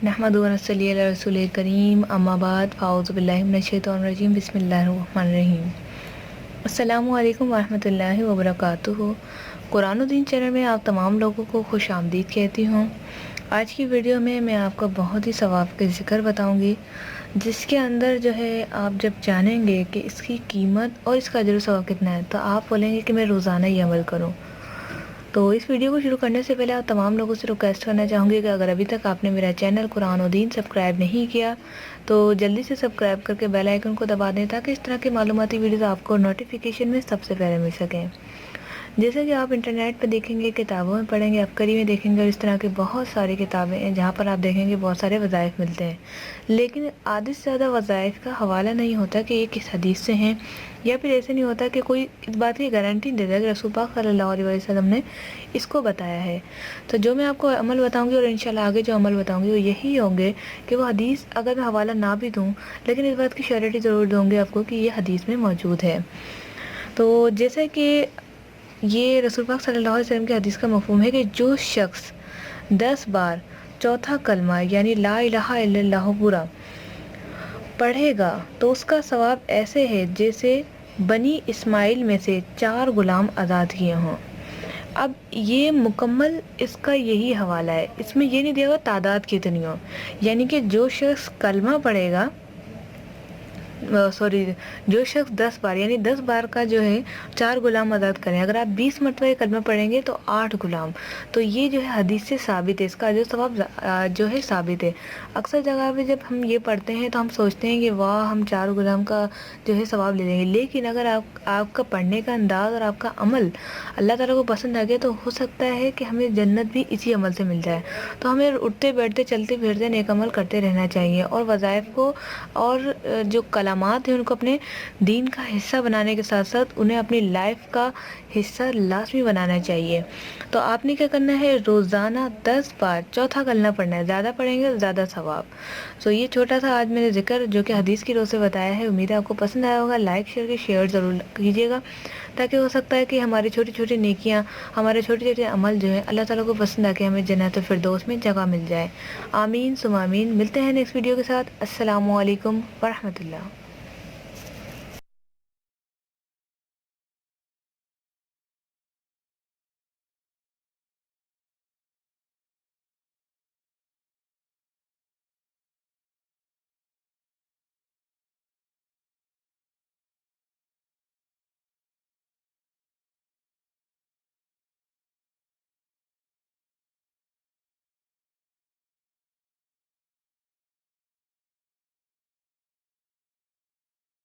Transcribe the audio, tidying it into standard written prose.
नहमदुहु व नसल्ली अला रसूलिल करीम अम्मा बाद फ़ाऊज़ु बिल्लाहि मिनश शैतानिर रजीम बिस्मिल्लाहिर रहमानिर रहीम। अस्सलामु अलैकुम व रहमतुल्लाहि व बरकातुहू। कुरान ओ दीन चैनल में आप तमाम लोगों को खुश आमदीद कहती हूँ। आज की वीडियो में मैं आपको बहुत ही सवाब के ज़िक्र बताऊँगी, जिसके अंदर जो है आप जब जानेंगे कि इसकी कीमत और इसका अजर व सवाब कितना है, तो आप बोलेंगे कि मैं रोज़ाना ये अमल करूँ। तो इस वीडियो को शुरू करने से पहले आप तमाम लोगों से रिक्वेस्ट करना चाहूँगी कि अगर अभी तक आपने मेरा चैनल कुरान ओ दीन सब्सक्राइब नहीं किया तो जल्दी से सब्सक्राइब करके बेल आइकन को दबा दें, ताकि इस तरह की मालूमाती वीडियोस आपको नोटिफिकेशन में सबसे पहले मिल सकें। जैसे कि आप इंटरनेट पर देखेंगे, किताबों में पढ़ेंगे, अपकरी में देखेंगे, और इस तरह की बहुत सारी किताबें हैं जहाँ पर आप देखेंगे बहुत सारे वज़ाइफ मिलते हैं, लेकिन आधे से ज़्यादा वज़ाइफ का हवाला नहीं होता कि ये किस हदीस से हैं, या फिर ऐसे नहीं होता कि कोई इस बात की गारंटी दे दे कि रसूल पाक सल्लल्लाहु अलैहि वसल्लम ने इसको बताया है। तो जो मैं आपको अमल बताऊंगी और इंशाल्लाह आगे जो अमल बताऊंगी वो यही होंगे कि वो हदीस अगर मैं हवाला ना भी दूं, लेकिन इस बात की श्योरिटी ज़रूर दूंगी आपको कि ये हदीस में मौजूद है। तो जैसे कि ये रसूल पाक सल्लल्लाहु अलैहि वसल्लम की हदीस का मफ़हूम है कि जो शख्स 10 बार चौथा कलमा यानी ला इलाहा इल्लल्लाह पूरा पढ़ेगा तो उसका सवाब ऐसे है जैसे बनी इस्माइल में से 4 गुलाम आज़ाद किए हों। अब ये मुकम्मल इसका यही हवाला है, इसमें ये नहीं दिया हुआ तादाद कितनी हो, यानी कि जो शख्स कलमा पढ़ेगा जो शख्स 10 बार यानी 10 बार का जो है 4 गुलाम आज़ाद करें। अगर आप 20 मरतबा ये कलमा पढ़ेंगे तो 8 गुलाम। तो ये जो है हदीस से साबित है, इसका जो सवाब जो है साबित है। अक्सर जगह पे जब हम ये पढ़ते हैं तो हम सोचते हैं कि वाह हम 4 गुलाम का जो है सवाब ले लेंगे, लेकिन अगर आपका पढ़ने का अंदाज़ और आपका अमल अल्लाह ताला को पसंद आ गया तो हो सकता है कि हमें जन्नत भी इसी अमल से मिल जाए। तो हमें उठते बैठते चलते फिरते नेक अमल करते रहना चाहिए, और वज़ाइफ को और जो कलामात हैं उनको अपने दीन का हिस्सा बनाने के साथ साथ उन्हें अपनी लाइफ का हिस्सा लाजमी बनाना चाहिए। तो आपने क्या करना है, रोज़ाना 10 बार चौथा कलमा पढ़ना है, ज़्यादा पढ़ेंगे तो ज़्यादा सवाब। सो ये छोटा सा आज मैंने जिक्र जो कि हदीस की रोज़ से बताया है, उम्मीद है आपको पसंद आया होगा। लाइक शेयर ज़रूर कीजिएगा, ताकि हो सकता है कि हमारी छोटी छोटी नेकियां, हमारे छोटे छोटे अमल जो है अल्लाह ताला को पसंद आके हमें जन्नत फिरदौस में जगह मिल जाए। आमीन सुम आमीन। मिलते हैं नेक्स्ट वीडियो के साथ। अस्सलामु अलैकुम व रहमतुल्लाह।